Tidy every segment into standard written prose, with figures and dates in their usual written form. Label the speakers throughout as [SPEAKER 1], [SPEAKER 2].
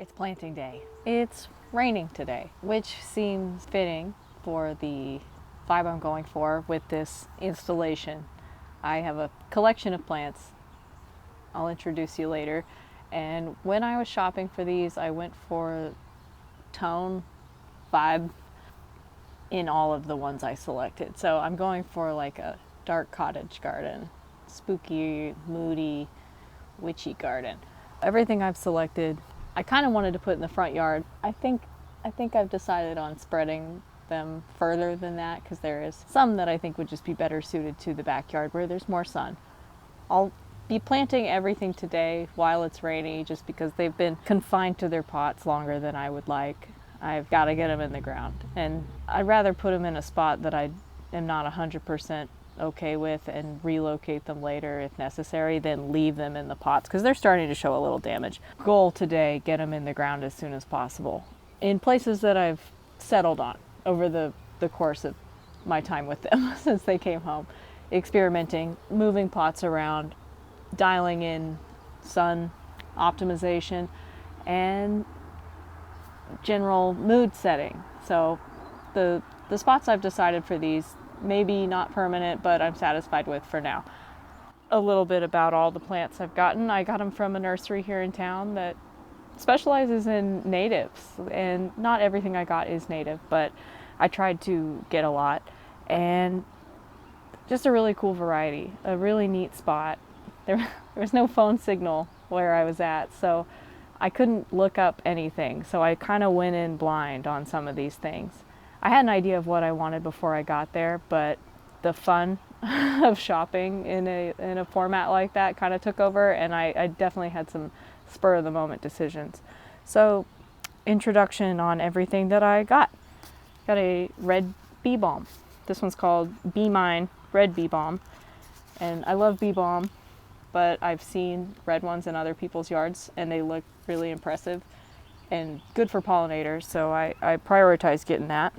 [SPEAKER 1] It's planting day. It's raining today, which seems fitting for the vibe I'm going for with this installation. I have a collection of plants I'll introduce you later, and when I was shopping for these, I went for tone, vibe in all of the ones I selected. So I'm going for like a dark cottage garden, spooky, moody, witchy garden. Everything I've selected, I kind of wanted to put in the front yard. I think I've decided on spreading them further than that because there is some that I think would just be better suited to the backyard where there's more sun. I'll be planting everything today while it's rainy just because they've been confined to their pots longer than I would like. I've got to get them in the ground, and I'd rather put them in a spot that I am not 100% okay with and relocate them later if necessary than leave them in the pots because they're starting to show a little damage. Goal today, get them in the ground as soon as possible. In places that I've settled on over the course of my time with them since they came home, experimenting, moving pots around, dialing in sun optimization, and general mood setting. So the spots I've decided for these, maybe not permanent, but I'm satisfied with for now. A little bit about all the plants I've gotten. I got them from a nursery here in town that specializes in natives, and not everything I got is native, but I tried to get a lot, and just a really cool variety, a really neat spot. There was no phone signal where I was at, so I couldn't look up anything, so I kind of went in blind on some of these things. I had an idea of what I wanted before I got there, but the fun of shopping in a format like that kind of took over, and I definitely had some spur of the moment decisions. So, introduction on everything that I got. Got a red bee balm. This one's called Be Mine Red Bee Balm, and I love bee balm, but I've seen red ones in other people's yards and they look really impressive and good for pollinators, so I prioritized getting that.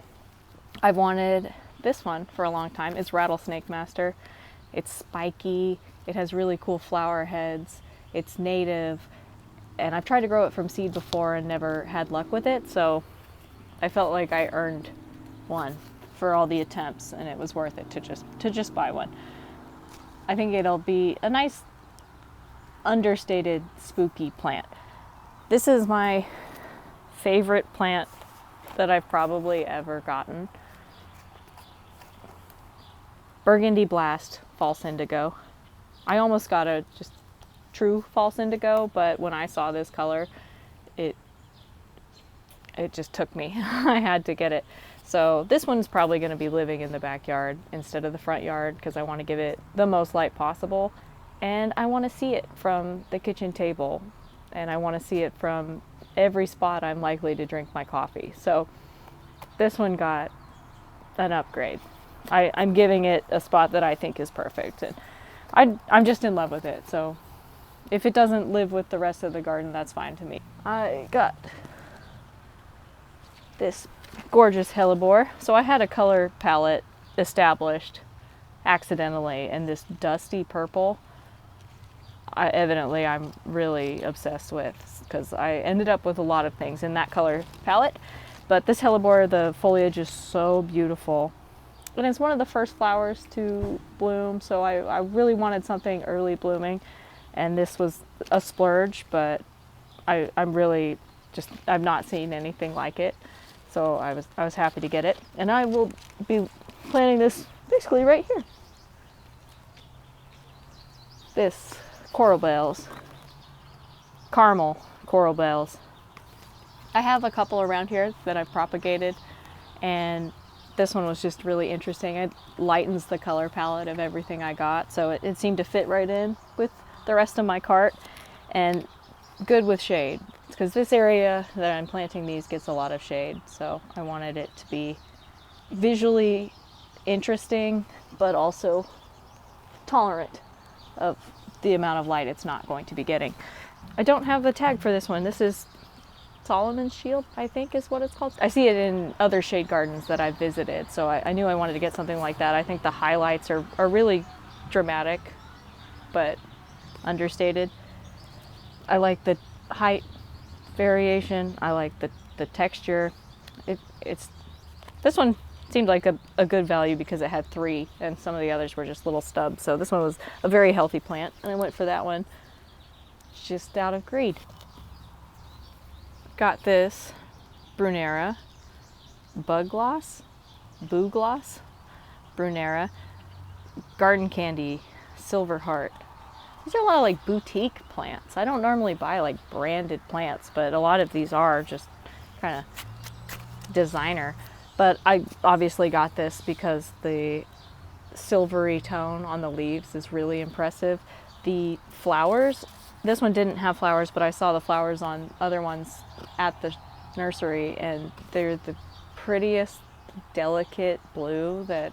[SPEAKER 1] I've wanted this one for a long time. It's Rattlesnake Master. It's spiky, it has really cool flower heads, it's native, and I've tried to grow it from seed before and never had luck with it, so I felt like I earned one for all the attempts and it was worth it to just buy one. I think it'll be a nice understated spooky plant. This is my favorite plant that I've probably ever gotten. Burgundy Blast False Indigo. I almost got a just true false indigo, but when I saw this color, it just took me. I had to get it. So this one's probably going to be living in the backyard instead of the front yard because I want to give it the most light possible, and I want to see it from the kitchen table, and I want to see it from every spot I'm likely to drink my coffee. So this one got an upgrade. I'm giving it a spot that I think is perfect, and I'm just in love with it. So if it doesn't live with the rest of the garden, that's fine to me. I got this gorgeous hellebore. So I had a color palette established accidentally, and this dusty purple, evidently I'm really obsessed with because I ended up with a lot of things in that color palette. But this hellebore, the foliage is so beautiful. And it's one of the first flowers to bloom, so I really wanted something early blooming. And this was a splurge, but I'm really just, I've not seen anything like it. So I was happy to get it. And I will be planting this basically right here. This coral bells, caramel coral bells. I have a couple around here that I've propagated, and this one was just really interesting. It lightens the color palette of everything I got, so it seemed to fit right in with the rest of my cart, and good with shade because this area that I'm planting these gets a lot of shade, so I wanted it to be visually interesting but also tolerant of the amount of light it's not going to be getting. I don't have the tag for this one. This is Solomon's Shield, I think is what it's called. I see it in other shade gardens that I've visited, so I knew I wanted to get something like that. I think the highlights are really dramatic but understated. I like the height variation. I like the texture. This one seemed like a good value because it had 3 and some of the others were just little stubs. So this one was a very healthy plant and I went for that one just out of greed. Got this Brunera Bug Gloss, Boo Gloss, Brunera, Garden Candy, Silver Heart. These are a lot of like boutique plants. I don't normally buy like branded plants, but a lot of these are just kind of designer. But I obviously got this because the silvery tone on the leaves is really impressive. The flowers, this one didn't have flowers, but I saw the flowers on other ones at the nursery and they're the prettiest delicate blue that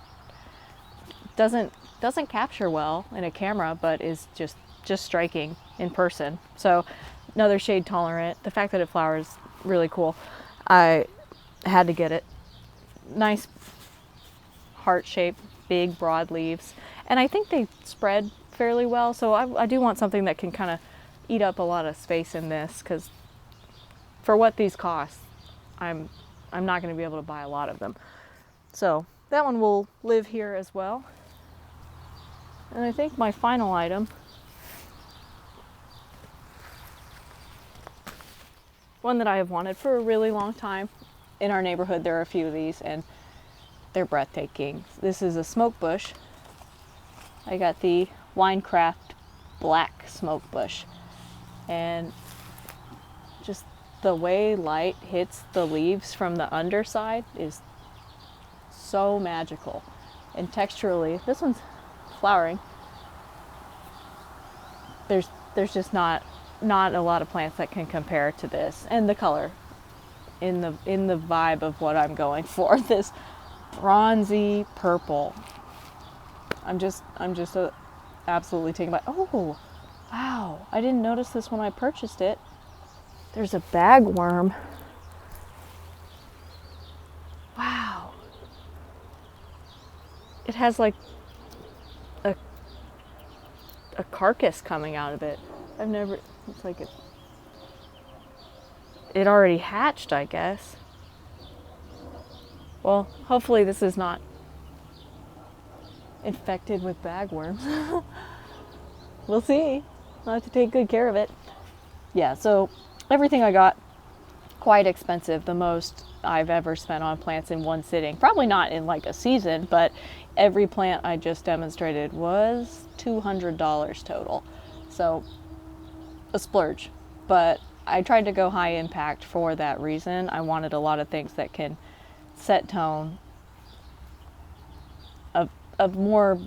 [SPEAKER 1] doesn't capture well in a camera, but is just striking in person. So another shade tolerant. The fact that it flowers, really cool. I had to get it. Nice heart shape, big broad leaves, and I think they spread fairly well. So I do want something that can kind of eat up a lot of space in this, because for what these cost, I'm not going to be able to buy a lot of them. So that one will live here as well. And I think my final item, one that I have wanted for a really long time. In our neighborhood there are a few of these and they're breathtaking. This is a smoke bush. I got the Winecraft Black Smoke Bush, and just the way light hits the leaves from the underside is so magical. And texturally, this one's flowering. There's just not a lot of plants that can compare to this, and the color in the vibe of what I'm going for. This bronzy purple. I'm just absolutely taken by. Oh, wow! I didn't notice this when I purchased it. There's a bagworm. Wow! It has like a carcass coming out of it. I've never. It's like it already hatched, I guess. Well, hopefully this is not infected with bagworms. We'll see. I'll have to take good care of it. Yeah, so everything I got, quite expensive. The most I've ever spent on plants in one sitting. Probably not in like a season, but every plant I just demonstrated was $200 total. So a splurge. But I tried to go high impact for that reason. I wanted a lot of things that can set tone of more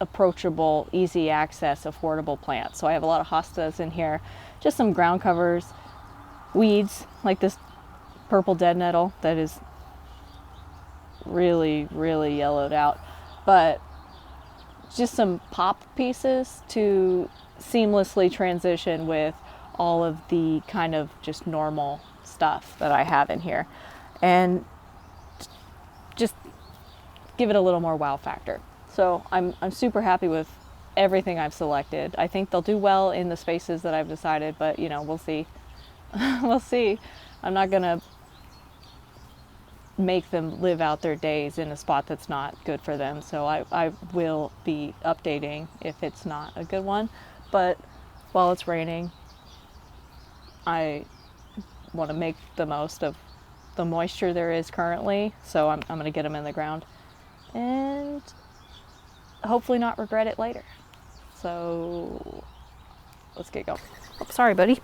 [SPEAKER 1] approachable, easy access, affordable plants. So I have a lot of hostas in here, just some ground covers, weeds like this purple dead nettle that is really, really yellowed out, but just some pop pieces to seamlessly transition with all of the kind of just normal stuff that I have in here, and just give it a little more wow factor. So I'm super happy with everything I've selected. I think they'll do well in the spaces that I've decided, but you know, we'll see. We'll see. I'm not gonna make them live out their days in a spot that's not good for them. So I will be updating if it's not a good one. But while it's raining, I want to make the most of the moisture there is currently. So I'm going to get them in the ground and hopefully not regret it later. So let's get going. Oh, sorry, buddy.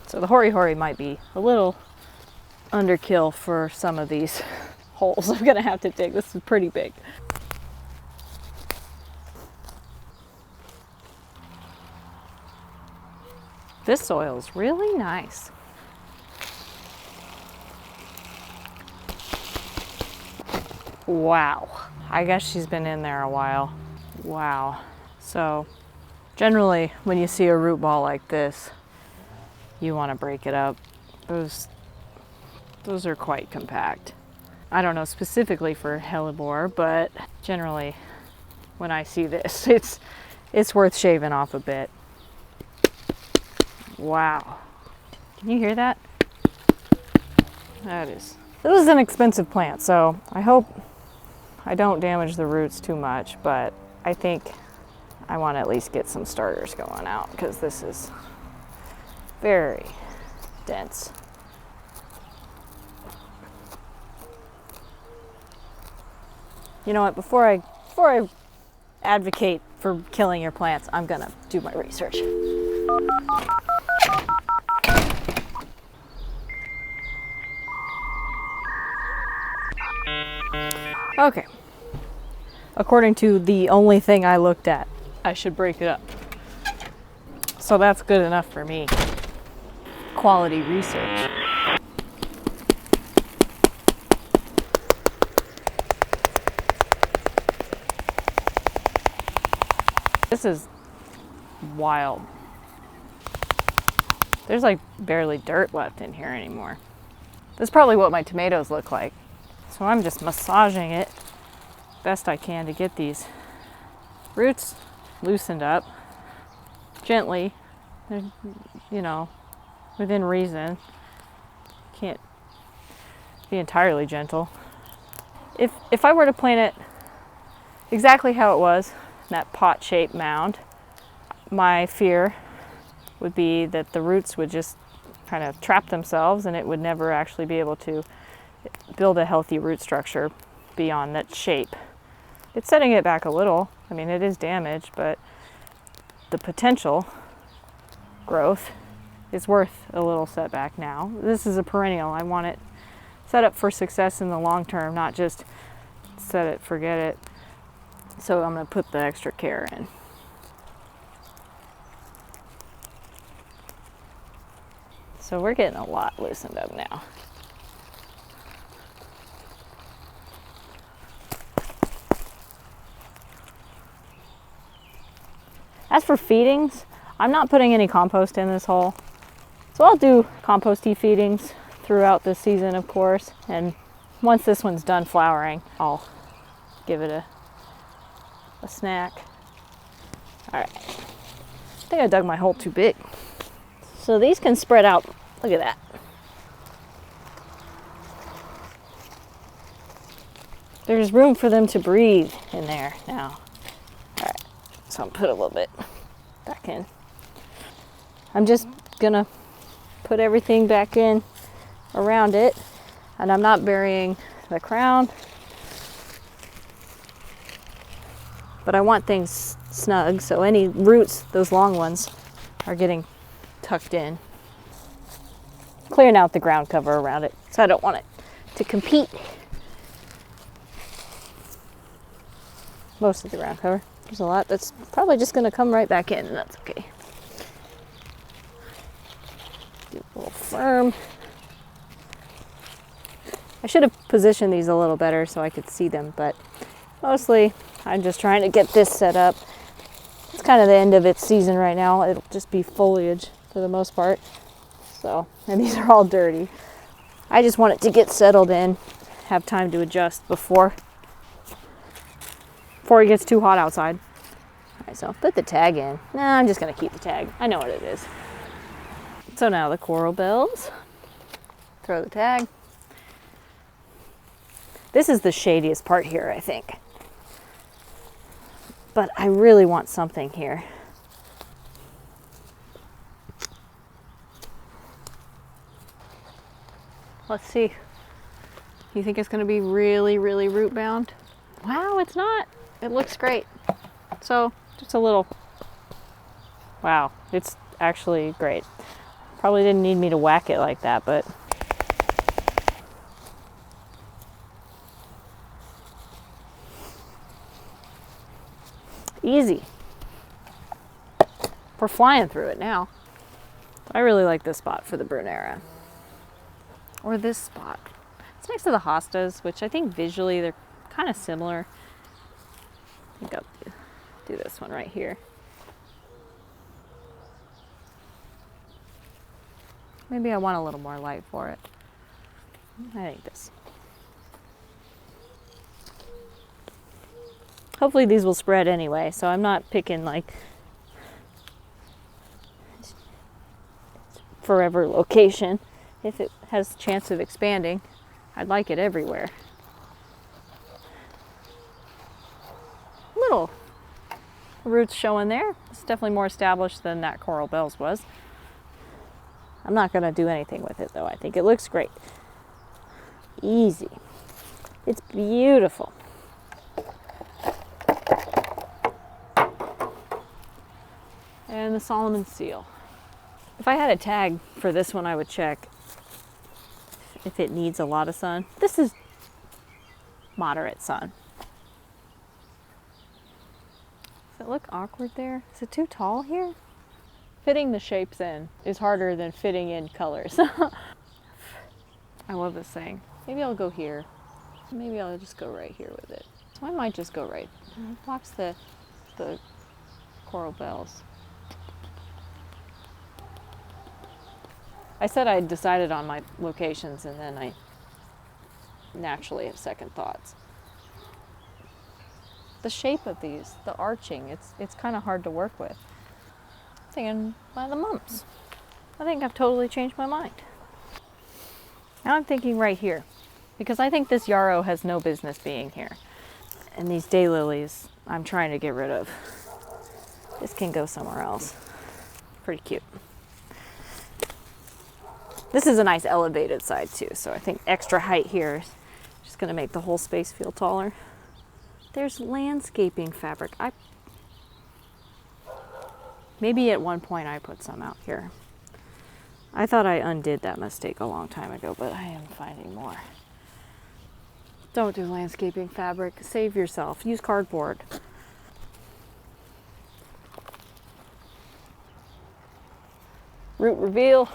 [SPEAKER 1] So the hori might be a little underkill for some of these holes I'm going to have to dig. This is pretty big. This soil is really nice. Wow. I guess she's been in there a while. Wow. So generally when you see a root ball like this, you want to break it up. Those are quite compact. I don't know specifically for hellebore, but generally when I see this, it's worth shaving off a bit. Wow. Can you hear that? That is. This is an expensive plant, so I hope I don't damage the roots too much, but I think I want to at least get some starters going out because this is very dense. You know what, before I advocate for killing your plants, I'm gonna do my research. Okay. According to the only thing I looked at, I should break it up. So that's good enough for me. Quality research. This is wild. There's like barely dirt left in here anymore. This is probably what my tomatoes look like. So I'm just massaging it best I can to get these roots loosened up gently, you know, within reason. Can't be entirely gentle. If I were to plant it exactly how it was, that pot-shaped mound, my fear would be that the roots would just kind of trap themselves and it would never actually be able to build a healthy root structure beyond that shape. It's setting it back a little. I mean, it is damaged, but the potential growth is worth a little setback now. This is a perennial. I want it set up for success in the long term, not just set it, forget it. So I'm going to put the extra care in. So we're getting a lot loosened up now. As for feedings, I'm not putting any compost in this hole. So I'll do composty feedings throughout the season, of course. And once this one's done flowering, I'll give it a snack. All right. I think I dug my hole too big. So these can spread out. Look at that. There's room for them to breathe in there now. All right. So I'll put a little bit back in. I'm just gonna put everything back in around it, and I'm not burying the crown. But I want things snug, so any roots, those long ones, are getting tucked in. Clearing out the ground cover around it, so I don't want it to compete. Most of the ground cover. There's a lot that's probably just going to come right back in, and that's okay. Do a little firm. I should have positioned these a little better so I could see them, but mostly I'm just trying to get this set up. It's kind of the end of its season right now. It'll just be foliage for the most part. So, and these are all dirty. I just want it to get settled in, have time to adjust before it gets too hot outside. All right, so I'll put the tag in. Nah, I'm just gonna keep the tag. I know what it is. So now the coral bells. Throw the tag. This is the shadiest part here, I think. But I really want something here. Let's see. You think it's gonna be really, really root bound? Wow, it's not. It looks great. So just a little, wow, it's actually great. Probably didn't need me to whack it like that, but easy. We're flying through it now. I really like this spot for the Brunera. Or this spot. It's next to the hostas, which I think visually they're kind of similar. I think I'll do this one right here. Maybe I want a little more light for it. I think this. Hopefully these will spread anyway, so I'm not picking like forever location. If it has a chance of expanding, I'd like it everywhere. Little roots showing there. It's definitely more established than that Coral Bells was. I'm not going to do anything with it though. I think it looks great. Easy. It's beautiful. And the Solomon seal. If I had a tag for this one, I would check if it needs a lot of sun. This is moderate sun. Does it look awkward there? Is it too tall here? Fitting the shapes in is harder than fitting in colors. I love this thing. Maybe I'll go here. Maybe I'll just go right here with it. So I might just go right. It blocks the Coral Bells. I said I decided on my locations and then I naturally have second thoughts. The shape of these, the arching, it's kind of hard to work with. I'm thinking by the mumps. I think I've totally changed my mind. Now I'm thinking right here, because I think this yarrow has no business being here. And these daylilies, I'm trying to get rid of. This can go somewhere else. Pretty cute. This is a nice elevated side too, so I think extra height here is just gonna make the whole space feel taller. There's landscaping fabric. Maybe at one point I put some out here. I thought I undid that mistake a long time ago, but I am finding more. Don't do landscaping fabric. Save yourself. Use cardboard. Root reveal.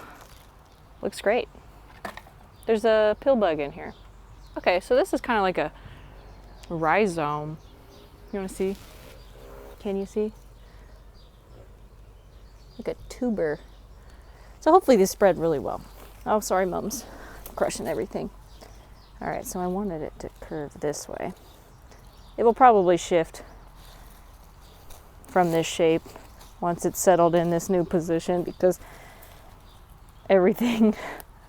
[SPEAKER 1] Looks great. There's a pill bug in here. Okay, so this is kind of like a rhizome. You want to see? Can you see? Like a tuber. So hopefully this spread really well. Oh, sorry, mums. I'm crushing everything. All right, so I wanted it to curve this way. It will probably shift from this shape once it's settled in this new position because everything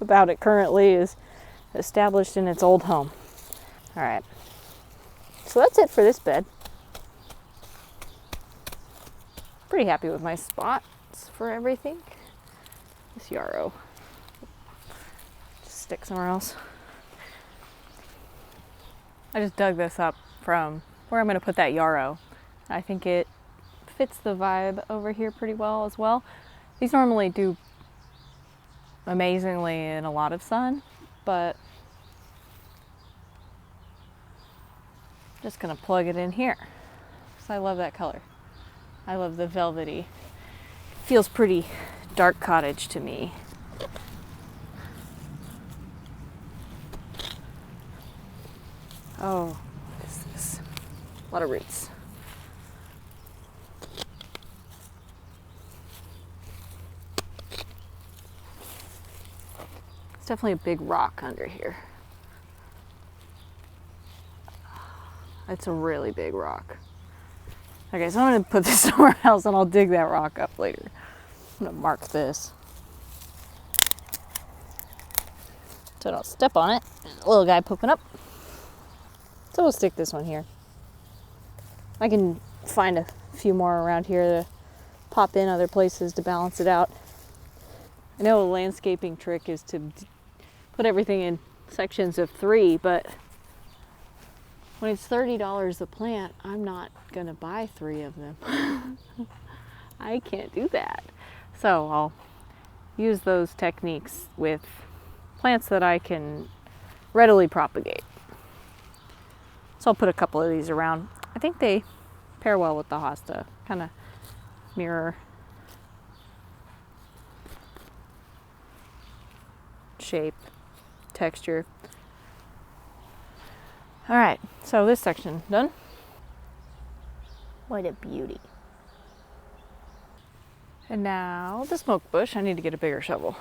[SPEAKER 1] about it currently is established in its old home. All right, so that's it for this bed. Pretty happy with my spots for everything. This yarrow, just stick somewhere else. I just dug this up from where I'm going to put that yarrow. I think it fits the vibe over here pretty well as well. These normally do amazingly in a lot of sun, but I'm just going to plug it in here because I love that color. I love the velvety. It feels pretty dark cottage to me. Oh, what is this? A lot of roots. It's definitely a big rock under here. It's a really big rock. Okay, so I'm going to put this somewhere else and I'll dig that rock up later. I'm going to mark this so I don't step on it. Little guy poking up. So we'll stick this one here. I can find a few more around here to pop in other places to balance it out. I know a landscaping trick is to put everything in sections of 3, but when it's $30 a plant, I'm not gonna buy 3 of them. I can't do that. So I'll use those techniques with plants that I can readily propagate. So I'll put a couple of these around. I think they pair well with the hosta, kind of mirror shape, texture. All right, so this section done. What a beauty. And now the smoke bush, I need to get a bigger shovel.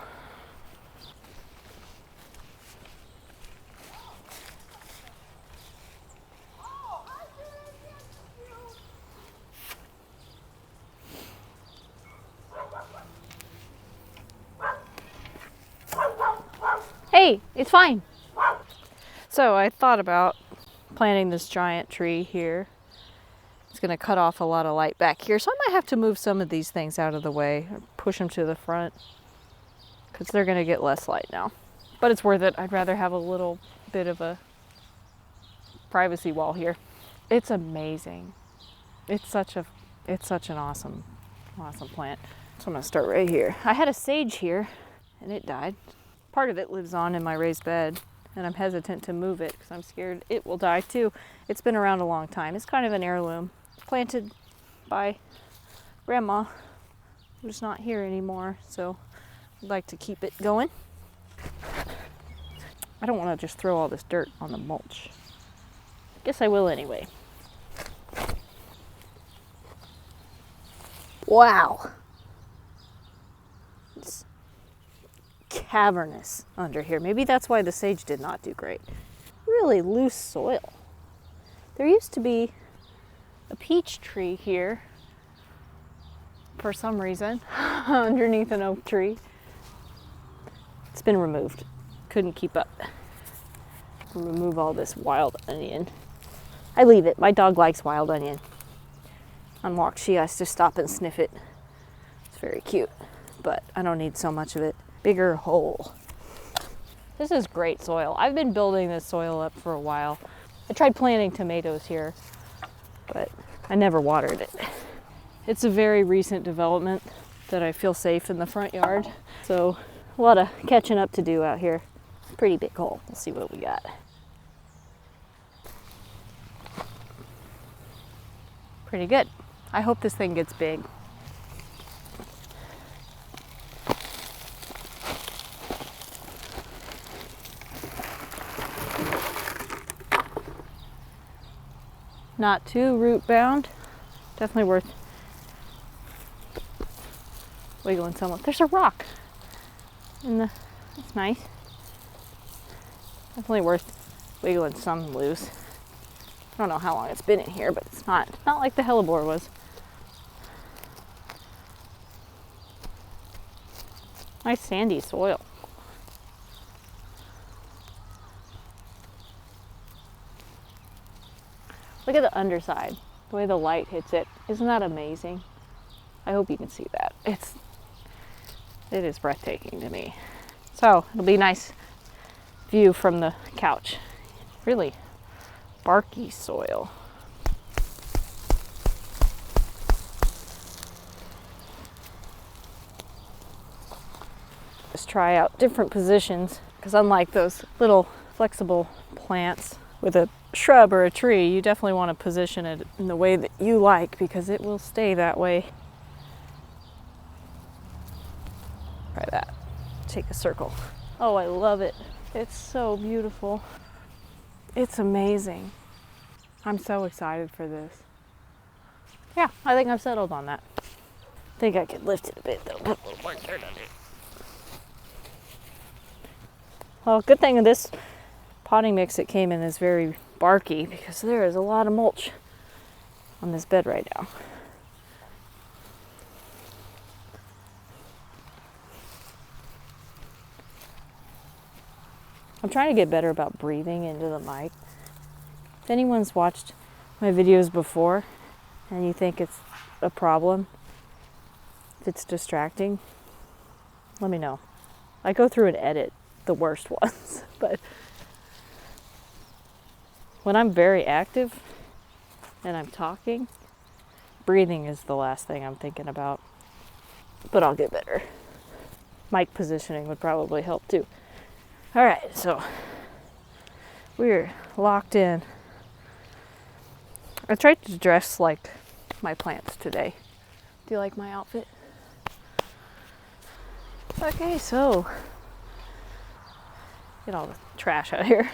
[SPEAKER 1] Hey, it's fine. So I thought about planting this giant tree here. It's going to cut off a lot of light back here, so I might have to move some of these things out of the way or push them to the front because they're going to get less light now. But it's worth it. I'd rather have a little bit of a privacy wall here. It's amazing. It's such an awesome plant. So I'm going to start right here. I had a sage here and it died. Part of it lives on in my raised bed and I'm hesitant to move it because I'm scared it will die too. It's been around a long time. It's kind of an heirloom. Planted by Grandma, who's not here anymore, so I'd like to keep it going. I don't want to just throw all this dirt on the mulch. Guess I will anyway. Wow. It's cavernous under here. Maybe that's why the sage did not do great. Really loose soil. There used to be a peach tree here for some reason underneath an oak tree. It's been removed. Couldn't keep up. Remove all this wild onion. I leave it. My dog likes wild onion. On walks, she has to stop and sniff it. It's very cute, but I don't need so much of it. Bigger hole. This is great soil. I've been building this soil up for a while. I tried planting tomatoes here, but I never watered it. It's a very recent development that I feel safe in the front yard. So a lot of catching up to do out here. Pretty big hole. We'll see what we got. Pretty good. I hope this thing gets big. Not too root bound. Definitely worth wiggling some. There's a rock that's nice. Definitely worth wiggling some loose. I don't know how long it's been in here, but it's not like the hellebore was. Nice sandy soil. Look at the underside, the way the light hits it. Isn't that amazing? I hope you can see that. It is breathtaking to me. So it'll be a nice view from the couch. Really barky soil. Just try out different positions because unlike those little flexible plants with a shrub or a tree, you definitely want to position it in the way that you like because it will stay that way. Try that. Take a circle. Oh, I love it. It's so beautiful. It's amazing. I'm so excited for this. Yeah, I think I've settled on that. I think I could lift it a bit though. Put a little more dirt on it. Well, good thing of this potting mix that came in is very barky because there is a lot of mulch on this bed right now. I'm trying to get better about breathing into the mic. If anyone's watched my videos before and you think it's a problem, if it's distracting, let me know. I go through and edit the worst ones, but when I'm very active and I'm talking, breathing is the last thing I'm thinking about. But I'll get better. Mic positioning would probably help too. All right, so we're locked in. I tried to dress like my plants today. Do you like my outfit? Okay, so get all the trash out of here.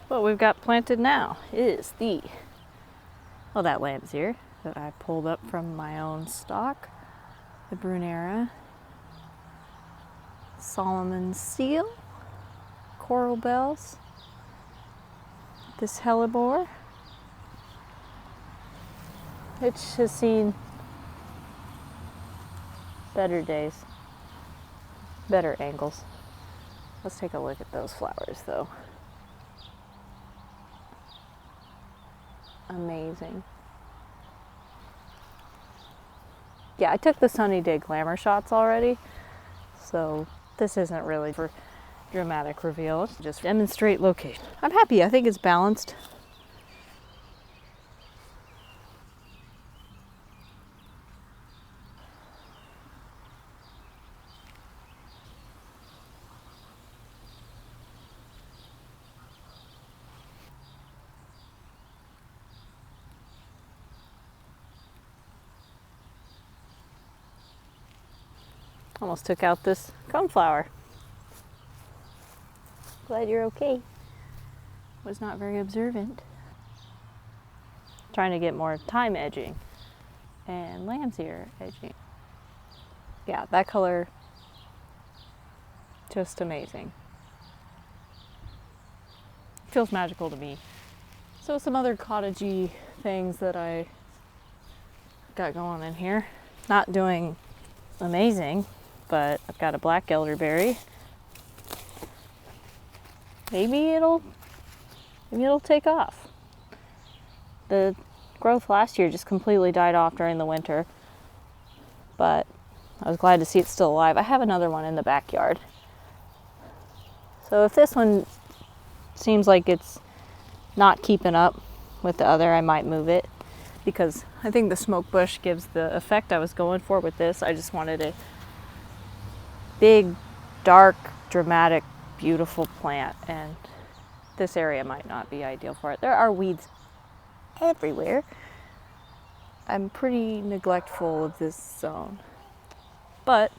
[SPEAKER 1] What we've got planted now is that lamb's ear that I pulled up from my own stock. The Brunera, Solomon's seal, coral bells, this hellebore, which has seen Better days, better angles. Let's take a look at those flowers though. Amazing. Yeah, I took the sunny day glamour shots already, so this isn't really for dramatic reveal. It's just demonstrate location. I'm happy. I think it's balanced. Almost took out this coneflower. Glad you're okay. Was not very observant. Trying to get more thyme edging and lamb's ear edging. Yeah, that color, just amazing. Feels magical to me. So some other cottagey things that I got going in here. Not doing amazing, but I've got a black elderberry. Maybe it'll take off. The growth last year just completely died off during the winter, but I was glad to see it's still alive. I have another one in the backyard. So if this one seems like it's not keeping up with the other, I might move it, because I think the smoke bush gives the effect I was going for with this. I just wanted a big, dark, dramatic, beautiful plant, and this area might not be ideal for it. There are weeds everywhere. I'm pretty neglectful of this zone, but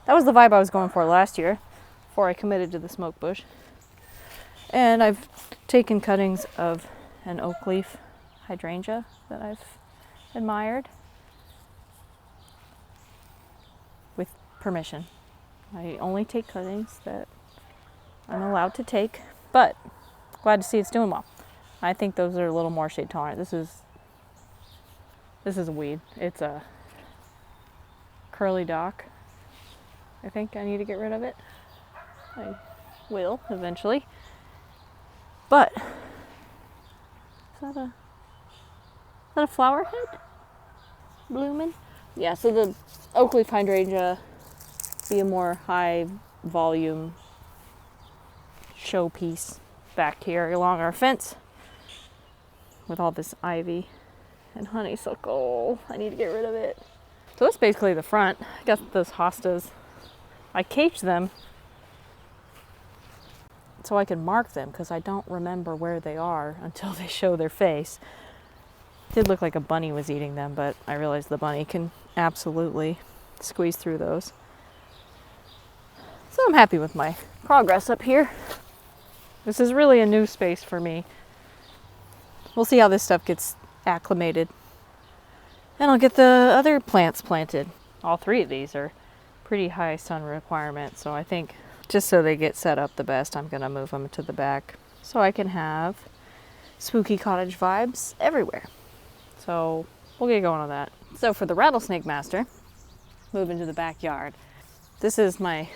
[SPEAKER 1] that was the vibe I was going for last year before I committed to the smoke bush. And I've taken cuttings of an oak leaf hydrangea that I've admired with permission. I only take cuttings that I'm allowed to take, but glad to see it's doing well. I think those are a little more shade tolerant. This is a weed. It's a curly dock. I think I need to get rid of it. I will eventually. But is that a flower head blooming? Yeah, so the oak leaf hydrangea be a more high volume showpiece back here along our fence with all this ivy and honeysuckle. I need to get rid of it. So that's basically the front. I got those hostas. I caged them so I can mark them, because I don't remember where they are until they show their face. It did look like a bunny was eating them, but I realized the bunny can absolutely squeeze through those. So I'm happy with my progress up here. This is really a new space for me. We'll see how this stuff gets acclimated. And I'll get the other plants planted. All three of these are pretty high sun requirement, so I think just so they get set up the best, I'm gonna move them to the back so I can have spooky cottage vibes everywhere. So we'll get going on that. So for the rattlesnake master, move into the backyard. This is my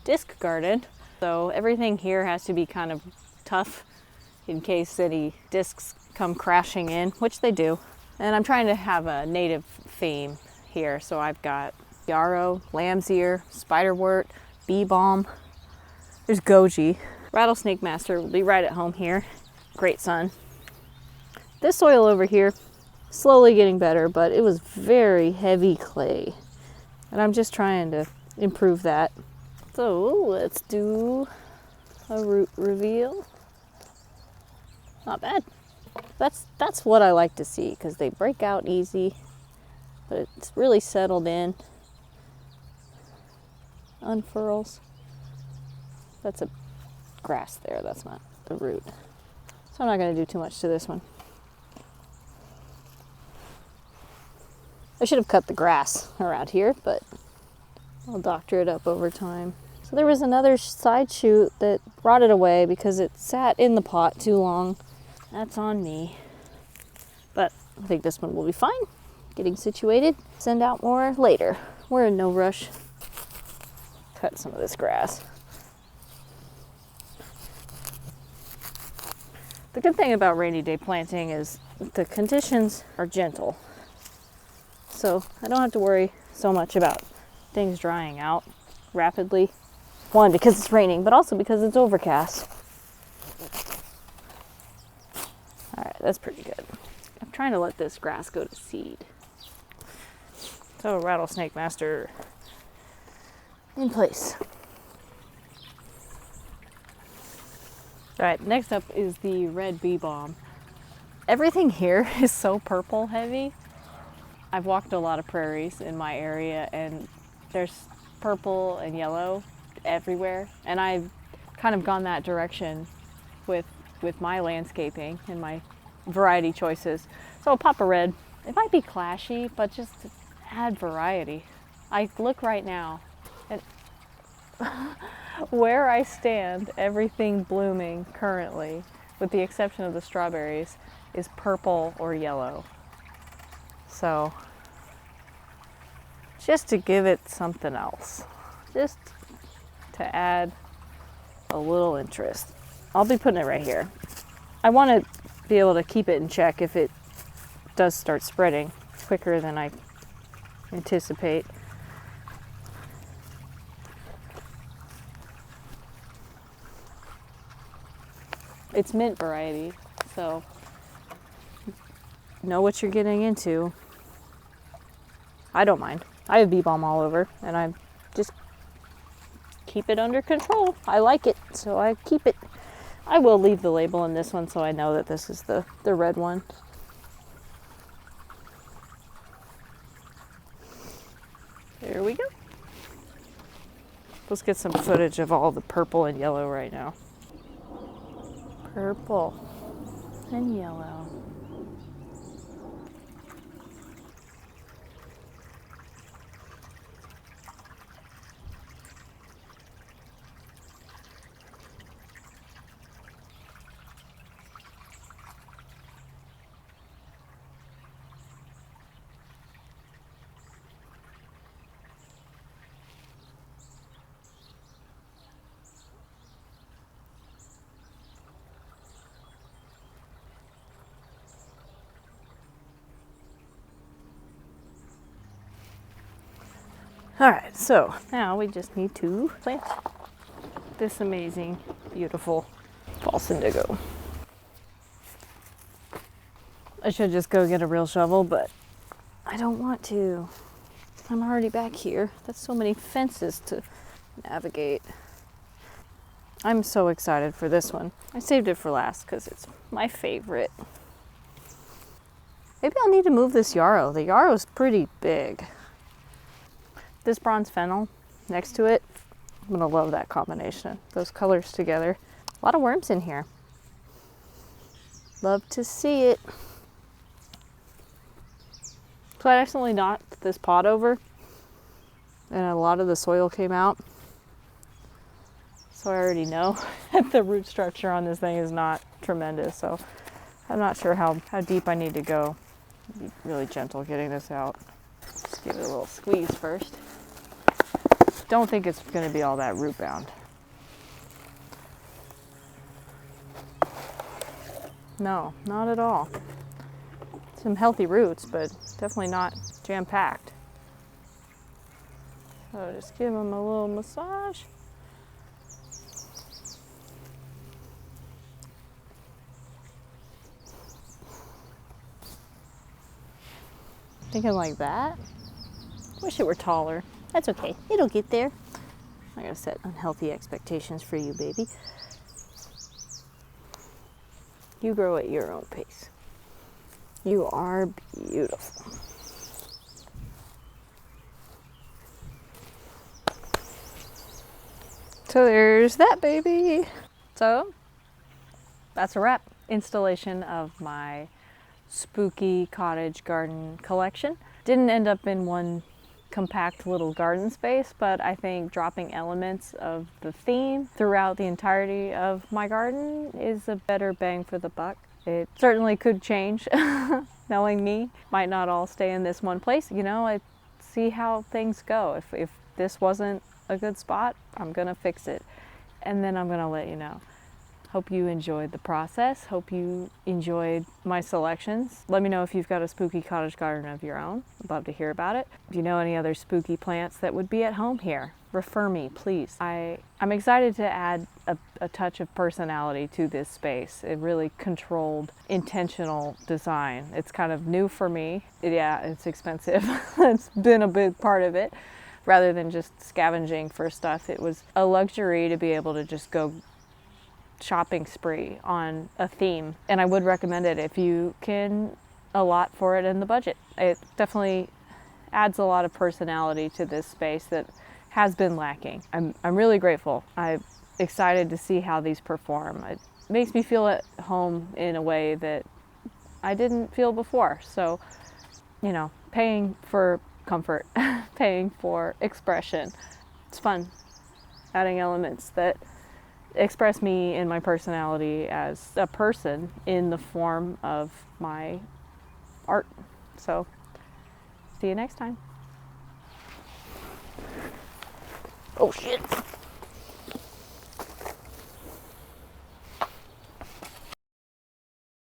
[SPEAKER 1] disc garden, so everything here has to be kind of tough in case any discs come crashing in, which they do. And I'm trying to have a native theme here, so I've got yarrow, lamb's ear, spiderwort, bee balm. There's goji. Rattlesnake master will be right at home here. Great sun. This soil over here, slowly getting better, but it was very heavy clay, and I'm just trying to improve that. So let's do a root reveal. Not bad. That's what I like to see, because they break out easy, but it's really settled in. Unfurls. That's a grass there, that's not a root. So I'm not going to do too much to this one. I should have cut the grass around here, but I'll doctor it up over time. So there was another side shoot that rotted away because it sat in the pot too long. That's on me. But I think this one will be fine. Getting situated. Send out more later we're in no rush. Cut some of this grass. The good thing about rainy day planting is the conditions are gentle. So I don't have to worry so much about things drying out rapidly. One, because it's raining, but also because it's overcast. All right, that's pretty good. I'm trying to let this grass go to seed. So rattlesnake master in place. All right, next up is the red bee balm. Everything here is so purple heavy. I've walked a lot of prairies in my area and there's purple and yellow everywhere. And I've kind of gone that direction with my landscaping and my variety choices. So I'll pop a red. It might be clashy, but just to add variety. I look right now and where I stand, everything blooming currently, with the exception of the strawberries, is purple or yellow. So just to give it something else, just to add a little interest. I'll be putting it right here. I want to be able to keep it in check if it does start spreading quicker than I anticipate. It's mint variety, so know what you're getting into. I don't mind. I have bee balm all over, and I just keep it under control. I like it, so I keep it. I will leave the label in this one so I know that this is the red one. There we go. Let's get some footage of all the purple and yellow right now. Purple and yellow. All right, so now we just need to plant this amazing, beautiful false indigo. I should just go get a real shovel, but I don't want to. I'm already back here. That's so many fences to navigate. I'm so excited for this one. I saved it for last because it's my favorite. Maybe I'll need to move this yarrow. The yarrow's pretty big. This bronze fennel next to it, I'm gonna love that combination. Those colors together. A lot of worms in here. Love to see it. So I accidentally knocked this pot over and a lot of the soil came out. So I already know that the root structure on this thing is not tremendous. So I'm not sure how deep I need to go. Be really gentle getting this out. Just give it a little squeeze first. Don't think it's going to be all that root bound. No, not at all. Some healthy roots, but definitely not jam-packed. So just give them a little massage. Thinking like that. Wish it were taller. That's okay. It'll get there. I'm gonna set unhealthy expectations for you, baby. You grow at your own pace. You are beautiful. So there's that baby. So that's a wrap. Installation of my spooky cottage garden collection. Didn't end up in one compact little garden space, but I think dropping elements of the theme throughout the entirety of my garden is a better bang for the buck. It certainly could change. Knowing me, might not all stay in this one place. You know, it's see how things go. If this wasn't a good spot, I'm gonna fix it, and then I'm gonna let you know. Hope you enjoyed the process. Hope you enjoyed my selections. Let me know if you've got a spooky cottage garden of your own. I'd love to hear about it. If you know any other spooky plants that would be at home here, refer me, please. I'm excited to add a touch of personality to this space. A really controlled, intentional design. It's kind of new for me. Yeah, it's expensive. It's been a big part of it. Rather than just scavenging for stuff, it was a luxury to be able to just go shopping spree on a theme, and I would recommend it if you can allot for it in the budget. It definitely adds a lot of personality to this space that has been lacking. I'm really grateful. I'm excited to see how these perform. It makes me feel at home in a way that I didn't feel before. So, you know, paying for comfort, paying for expression. It's fun. Adding elements that express me and my personality as a person in the form of my art. So, see you next time. Oh shit.